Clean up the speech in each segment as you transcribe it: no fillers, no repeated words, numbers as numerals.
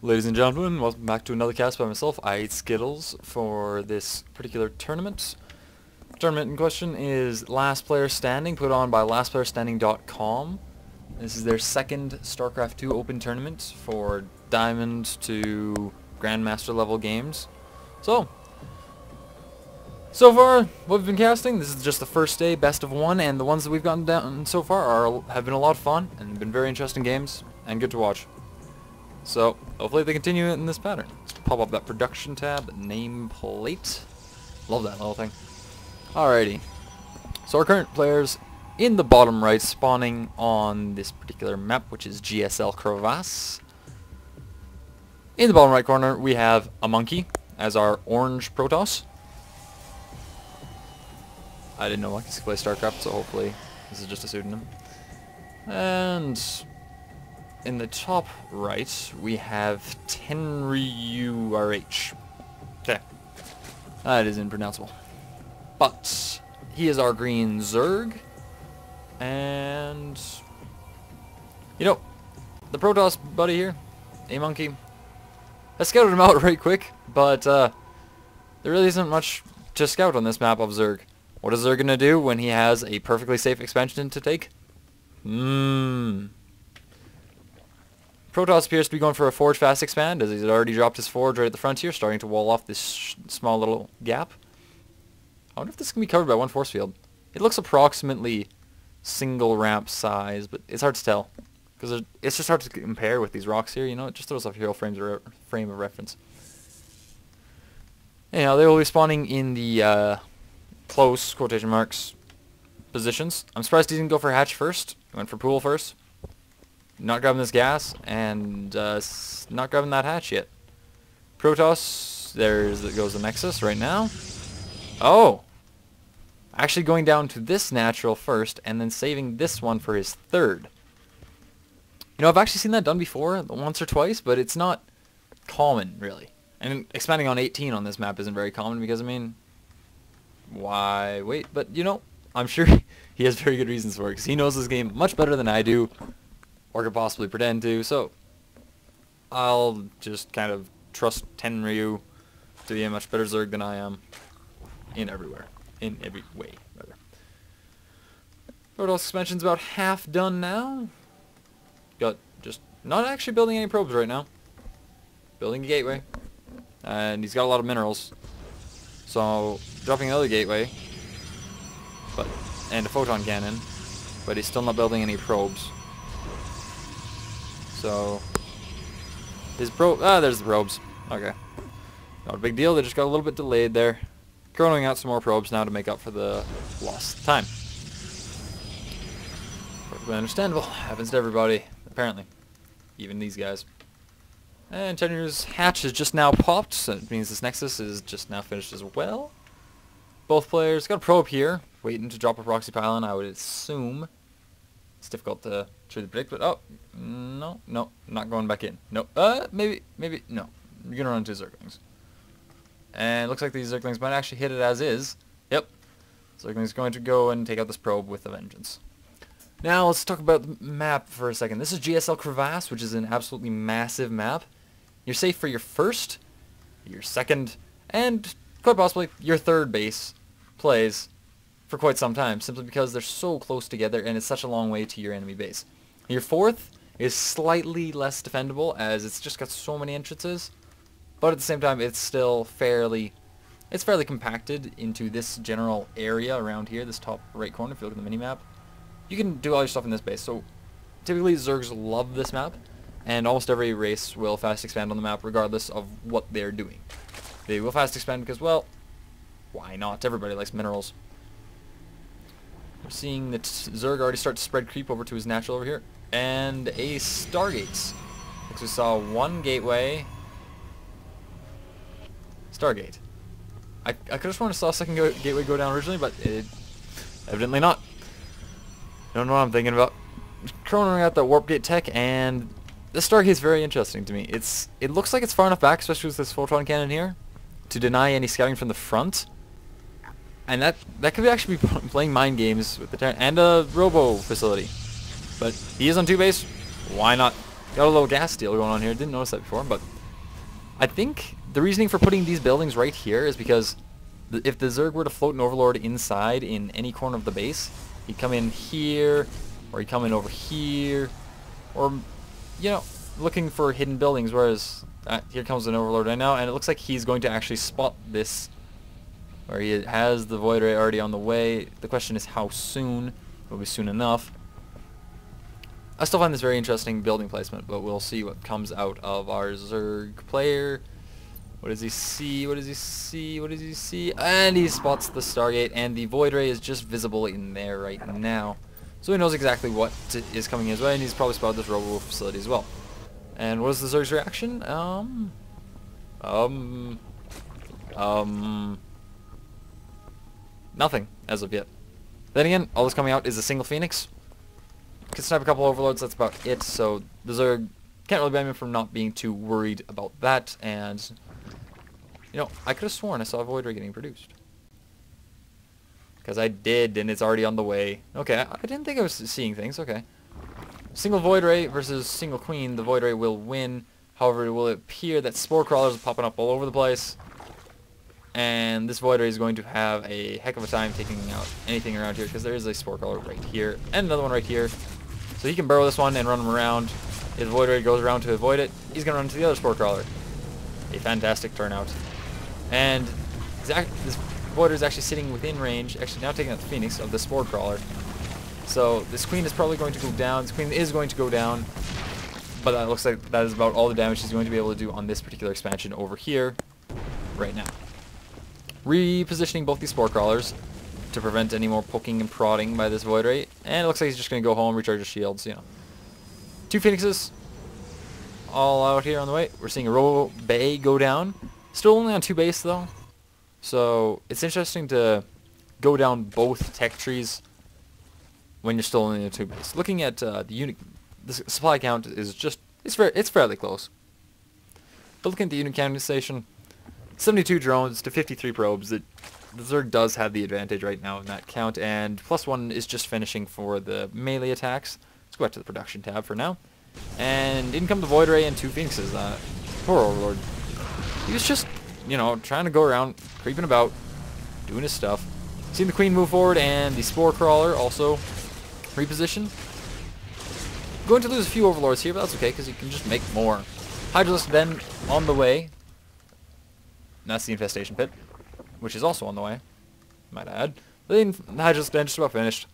Ladies and gentlemen, welcome back to another cast by myself. I ate Skittles for this particular tournament. The tournament in question is Last Player Standing, put on by lastplayerstanding.com. This is their second Starcraft 2 open tournament for Diamond to Grandmaster level games. So far, what we've been casting, this is just the first day, best of one, and the ones that we've gotten down so far have been a lot of fun, and been very interesting games, and good to watch. So, hopefully they continue it in this pattern. Let's pop up that production tab, nameplate. Love that little thing. Alrighty. So our current players in the bottom right spawning on this particular map, which is GSL Crevasse. In the bottom right corner, we have amonkey as our orange Protoss. I didn't know monkeys could play Starcraft, so hopefully this is just a pseudonym. And in the top right, we have TenryuRH. Okay. That is impronounceable. But he is our green Zerg. And you know, the Protoss buddy here, amonkey, I scouted him out right quick, but there really isn't much to scout on this map of Zerg. What is Zerg gonna do when he has a perfectly safe expansion to take? Protoss appears to be going for a forge fast expand, as he's already dropped his forge right at the frontier, starting to wall off this small little gap. I wonder if this can be covered by one force field. It looks approximately single ramp size, but it's hard to tell, because it's just hard to compare with these rocks here, you know, it just throws off hero frame of reference. Anyhow, they will be spawning in the close, quotation marks, positions. I'm surprised he didn't go for hatch first. He went for pool first. Not grabbing this gas, and not grabbing that hatch yet. Protoss, goes the Nexus right now. Oh! Actually going down to this natural first, and then saving this one for his third. You know, I've actually seen that done before, once or twice, but it's not common, really. And expanding on 18 on this map isn't very common, because, I mean, why wait? But, you know, I'm sure he has very good reasons for it, because he knows this game much better than I do, or could possibly pretend to, so I'll just kind of trust Tenryu to be a much better Zerg than I am in every way, rather. Protoss expansion's about half done now. Got just not actually building any probes right now. Building a gateway. And he's got a lot of minerals. So dropping another gateway. And a photon cannon. But he's still not building any probes. So his there's the probes. Okay. Not a big deal, they just got a little bit delayed there. Chronoing out some more probes now to make up for the lost time. Perfectly understandable. Happens to everybody, apparently. Even these guys. And Tenryu's hatch is just now popped, so it means this Nexus is just now finished as well. Both players got a probe here, waiting to drop a proxy pylon, I would assume. It's difficult to truly predict, but oh, no, not going back in. No, maybe, no. You're gonna run into Zerglings. And it looks like these Zerglings might actually hit it as is. Yep. Zergling's going to go and take out this probe with a vengeance. Now let's talk about the map for a second. This is GSL Crevasse, which is an absolutely massive map. You're safe for your first, your second, and quite possibly your third base plays for quite some time, simply because they're so close together and it's such a long way to your enemy base. Your fourth is slightly less defendable, as it's just got so many entrances. But at the same time, it's still fairly compacted into this general area around here, this top right corner, if you look at the mini-map. You can do all your stuff in this base, so typically Zergs love this map, and almost every race will fast expand on the map regardless of what they're doing. They will fast expand because, well, why not? Everybody likes minerals. We're seeing that Zerg already start to spread creep over to his natural over here, and a Stargates. Because we saw one gateway. Stargate. I could have sworn I saw a second gateway go down originally, but evidently not. Don't know what I'm thinking about. Chronoing out that warp gate tech, and this Stargate's very interesting to me. It looks like it's far enough back, especially with this photon cannon here, to deny any scouting from the front. And that could actually be playing mind games with the and a robo facility. But he is on 2 base. Why not Got a little gas steal going on here. Didn't notice that before, but I think the reasoning for putting these buildings right here is because if the Zerg were to float an Overlord inside in any corner of the base, he'd come in here, or he'd come in over here, or, you know, looking for hidden buildings, whereas here comes an Overlord right now, and it looks like he's going to actually spot this, where he has the Void Ray already on the way. The question is how soon. It'll be soon enough. I still find this very interesting building placement, but we'll see what comes out of our Zerg player. What does he see? What does he see? What does he see? And he spots the Stargate, and the Void Ray is just visible in there right now. So he knows exactly what is coming his way, and he's probably spotted this Robo facility as well. And what is the Zerg's reaction? Nothing as of yet. Then again, all that's coming out is a single Phoenix. Can snipe a couple Overlords, that's about it. So the Zerg can't really blame him for not being too worried about that. And, you know, I could have sworn I saw a Void Ray getting produced. Because I did, and it's already on the way. Okay, I didn't think I was seeing things. Okay. Single Void Ray versus single Queen. The Void Ray will win. However, it will appear that Spore Crawlers are popping up all over the place. And this Void Ray is going to have a heck of a time taking out anything around here, because there is a Spore Crawler right here, and another one right here. So he can burrow this one and run him around. If the Void Ray goes around to avoid it, he's going to run to the other Spore Crawler. A fantastic turnout. And this Void Ray is actually sitting within range, actually now taking out the Phoenix of the Spore Crawler. So this Queen is probably going to go down. This Queen is going to go down. But that looks like that is about all the damage she's going to be able to do on this particular expansion over here right now. Repositioning both these Spore Crawlers to prevent any more poking and prodding by this Void Ray. And it looks like he's just going to go home, recharge his shields, you know. Two Phoenixes all out here on the way. We're seeing a Robo Bay go down. Still only on 2 base though. So it's interesting to go down both tech trees when you're still only on 2 base. Looking at the unit, the supply count is just, it's fairly close. But looking at the unit counting station, 72 drones to 53 probes. The Zerg does have the advantage right now in that count, and +1 is just finishing for the melee attacks. Let's go back to the production tab for now. And in come the Void Ray and 2 Phoenixes. Poor Overlord. He was just, you know, trying to go around, creeping about, doing his stuff. Seeing the Queen move forward, and the Spore Crawler also reposition. Going to lose a few Overlords here, but that's okay, because you can just make more. Hydralisk then on the way. And that's the Infestation Pit, which is also on the way, might add. The Hydralisk then just about finished.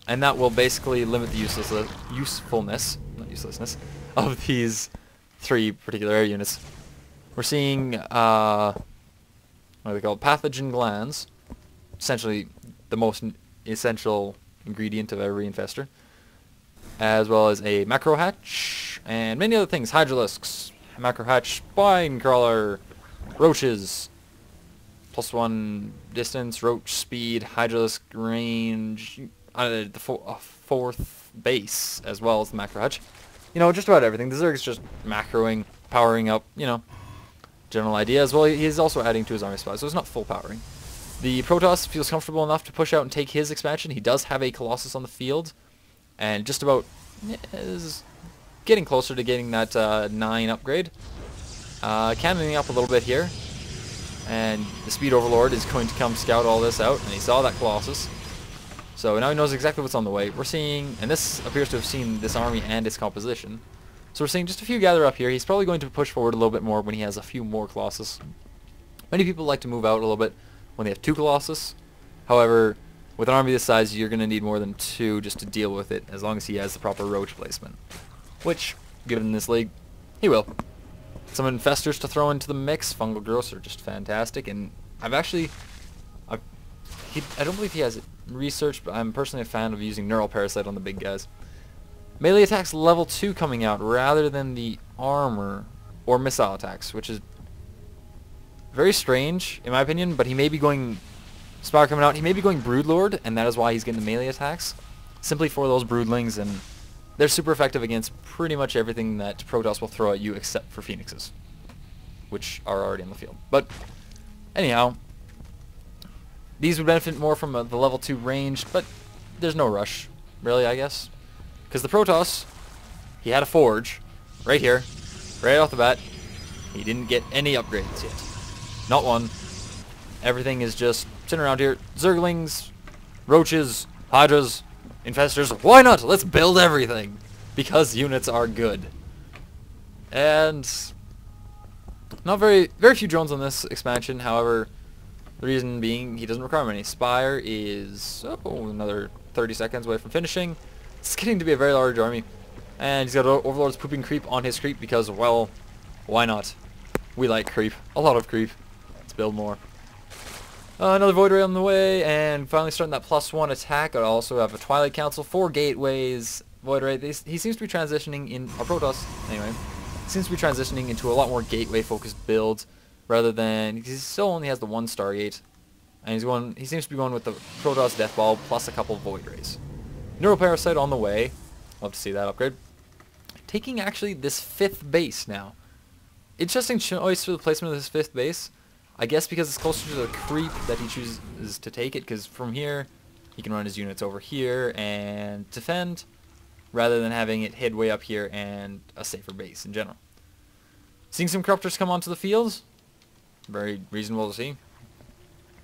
And that will basically limit the usefulness, not uselessness, of these 3 particular air units. We're seeing, what are they called? Pathogen glands. Essentially the most essential ingredient of every infester. As well as a macro hatch, and many other things. Hydralisks, macro hatch, spine crawler, roaches, +1 distance, roach speed, hydralisk range, the 4th base, as well as the macro hatch. You know, just about everything. The Zerg's just macroing, powering up, you know, general idea. As well, he's also adding to his army supply, so it's not full powering. The Protoss feels comfortable enough to push out and take his expansion. He does have a Colossus on the field, and just about is getting closer to getting that 9 upgrade. Cannoning up a little bit here, and the Speed Overlord is going to come scout all this out, and he saw that Colossus. So now he knows exactly what's on the way. We're seeing, and this appears to have seen this army and its composition. So we're seeing just a few gather up here. He's probably going to push forward a little bit more when he has a few more Colossus. Many people like to move out a little bit when they have 2 Colossus. However, with an army this size, you're going to need more than 2 just to deal with it, as long as he has the proper roach placement. Which, given this league, he will. Some infestors to throw into the mix. Fungal growths are just fantastic, and I don't believe he has it researched, but I'm personally a fan of using Neural Parasite on the big guys. Melee attacks level 2 coming out rather than the armor or missile attacks, which is very strange in my opinion, but he may be going Spire coming out. He may be going Broodlord, and that is why he's getting the melee attacks, simply for those Broodlings, and they're super effective against pretty much everything that Protoss will throw at you except for Phoenixes, which are already in the field. But anyhow, these would benefit more from the level 2 range, but there's no rush, really, I guess. Because the Protoss, he had a Forge, right here, right off the bat. He didn't get any upgrades yet. Not one. Everything is just sitting around here. Zerglings, roaches, hydras, infestors. Why not? Let's build everything. Because units are good. And not very few drones on this expansion. However, the reason being he doesn't require many. Spire is another 30 seconds away from finishing. It's getting to be a very large army. And he's got Overlord's pooping creep on his creep because, well, why not? We like creep. A lot of creep. Let's build more. Another Void Ray on the way, and finally starting that +1 attack. I also have a Twilight Council, 4 gateways, Void Ray. He seems to be transitioning in, or Protoss, anyway, seems to be transitioning into a lot more gateway-focused build, rather than, he still only has the 1 Stargate, and he seems to be going with the Protoss Death Ball plus a couple Void Rays. Neural Parasite on the way. Love to see that upgrade. Taking actually this 5th base now. Interesting choice for the placement of this 5th base. I guess because it's closer to the creep that he chooses to take it, because from here he can run his units over here and defend, rather than having it hid way up here and a safer base in general. Seeing some corruptors come onto the field, very reasonable to see.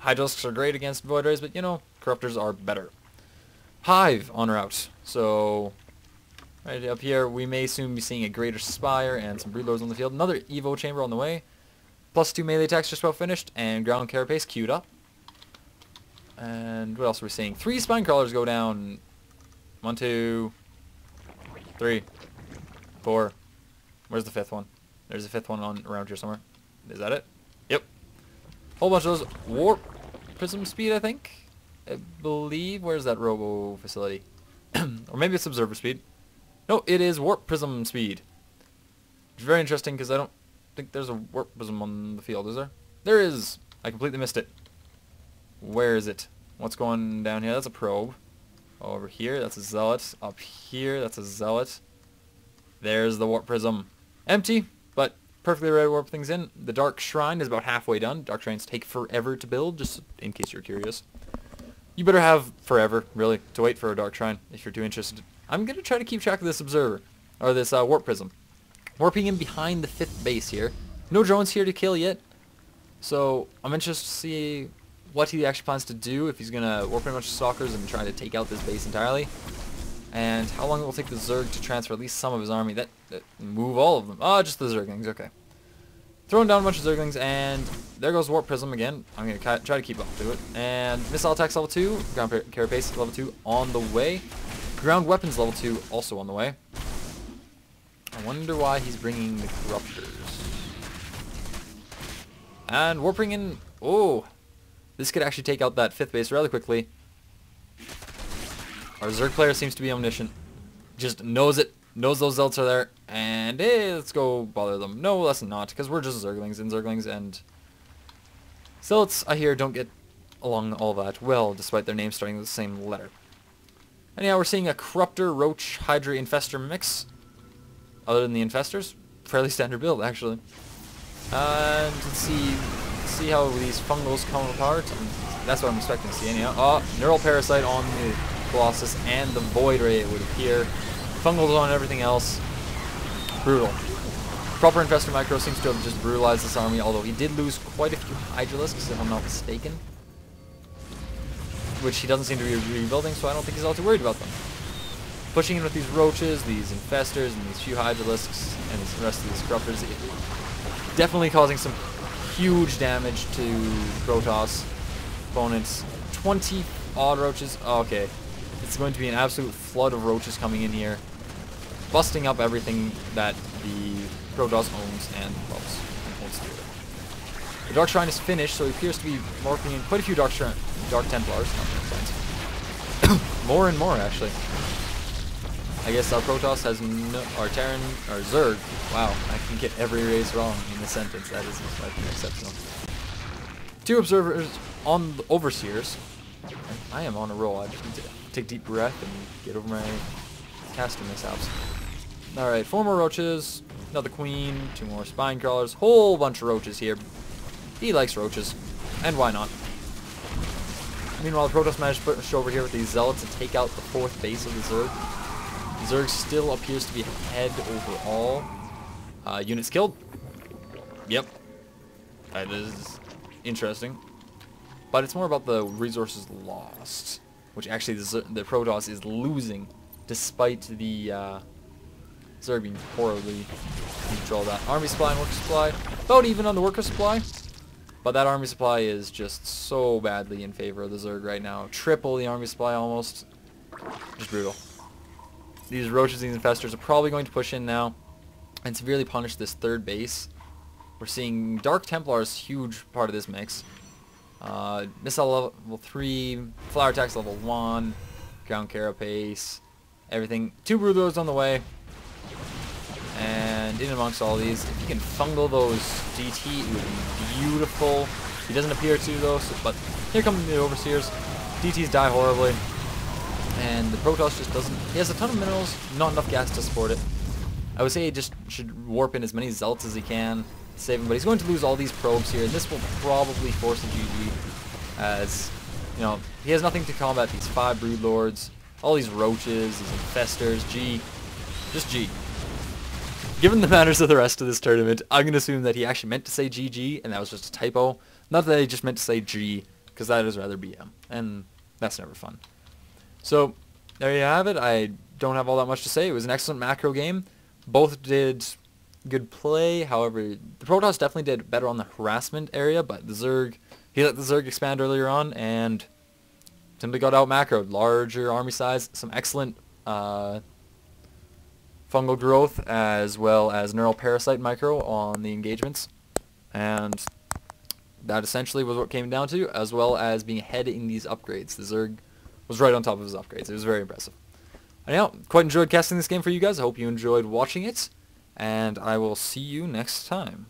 Hydralisks are great against Void Rays, but you know, corruptors are better. Hive on route, so right up here we may soon be seeing a Greater Spire and some Broodlords on the field. Another Evo Chamber on the way. +2 melee attacks just about finished, and Ground Carapace queued up. And what else are we seeing? 3 Spine Crawlers go down. 1, 2, 3, 4. Where's the 5th one? There's a 5th one on around here somewhere. Is that it? Yep. Whole bunch of those. Warp Prism Speed, I think. I believe. Where's that Robo facility? Or maybe it's Observer Speed. No, it is Warp Prism Speed. Which is very interesting because I don't think there's a Warp Prism on the field, is there? There is! I completely missed it. Where is it? What's going down here? That's a probe. Over here, that's a zealot. Up here, that's a zealot. There's the Warp Prism. Empty, but perfectly ready to warp things in. The Dark Shrine is about halfway done. Dark Shrines take forever to build, just in case you're curious. You better have forever, really, to wait for a Dark Shrine if you're too interested. I'm going to try to keep track of this Observer, or this Warp Prism. Warping in behind the 5th base here. No drones here to kill yet, so I'm interested to see what he actually plans to do, if he's going to warp in a bunch of Stalkers and try to take out this base entirely, and how long it will take the Zerg to transfer at least some of his army. That move all of them. Oh, just the Zerglings, okay. Throwing down a bunch of Zerglings, and there goes Warp Prism again. I'm going to try to keep up to it. And Missile Attacks level 2, Ground Carapace level 2 on the way. Ground Weapons level 2 also on the way. I wonder why he's bringing the Corruptors. And warping in... Oh! This could actually take out that 5th base rather quickly. Our Zerg player seems to be omniscient. Just knows it. Knows those Zealots are there. And hey, let's go bother them. No, let's not, because we're just Zerglings and Zealots, I hear, don't get along all that well, despite their names starting with the same letter. Anyhow, we're seeing a Corruptor, Roach, Hydra, Infestor mix. Other than the Infestors, fairly standard build, actually. And let's see how these fungals come apart. And that's what I'm expecting to see anyhow. Oh, Neural Parasite on the Colossus and the Void Ray, it would appear. Fungals on everything else. Brutal. Proper Infestor Micro seems to have just brutalized this army, although he did lose quite a few Hydralisks, if I'm not mistaken. Which he doesn't seem to be rebuilding, so I don't think he's all too worried about them. Pushing in with these Roaches, these Infestors, and these few Hydralisks, and the rest of these Corruptors. Definitely causing some huge damage to Protoss opponents. 20 odd Roaches. Oh, okay. It's going to be an absolute flood of Roaches coming in here, busting up everything that the Protoss owns and loves and holds dear. The Dark Shrine is finished, so he appears to be morphing in quite a few Dark Templars. More and more, actually. I guess our Protoss has no, or Terran, or Zerg. Wow, I can get every race wrong in the sentence. That is exceptional. 2 Observers on the Overseers. I am on a roll. I just need to take a deep breath and get over my caster mishaps. Alright, 4 more Roaches, another Queen, 2 more Spine Crawlers, whole bunch of Roaches here. He likes Roaches, and why not? Meanwhile, the Protoss managed to push over here with these Zealots to take out the 4th base of the Zerg. The Zerg still appears to be ahead overall. Units killed. Yep. That is interesting. But it's more about the resources lost, which actually the Protoss is losing, despite the Zerg being poorly controlled. That army supply and worker supply, about even on the worker supply. But that army supply is just so badly in favor of the Zerg right now. Triple the army supply almost. Just brutal. These roaches and infestors are probably going to push in now and severely punish this third base. We're seeing Dark Templars, huge part of this mix. Missile level 3, flower attacks level 1, ground carapace, everything. 2 broodlords on the way. And in amongst all these, if you can fungal those DT, it would be beautiful. He doesn't appear to though, but here come the Overseers. DTs die horribly. And the Protoss just doesn't... He has a ton of minerals, not enough gas to support it. I would say he just should warp in as many Zealots as he can, save him, but he's going to lose all these probes here, and this will probably force a GG, as, you know, he has nothing to combat these 5 Broodlords, all these roaches, these infestors, G. Just G. Given the manners of the rest of this tournament, I'm going to assume that he actually meant to say GG, and that was just a typo. Not that he just meant to say G, because that is rather BM, and that's never fun. So, there you have it. I don't have all that much to say. It was an excellent macro game. Both did good play. However, the Protoss definitely did better on the harassment area, but the Zerg, he let the Zerg expand earlier on, and simply got out macroed. Larger army size, some excellent fungal growth, as well as neural parasite micro on the engagements. And that essentially was what it came down to, as well as being ahead in these upgrades. The Zerg was right on top of his upgrades. It was very impressive. Anyhow, quite enjoyed casting this game for you guys. I hope you enjoyed watching it, and I will see you next time.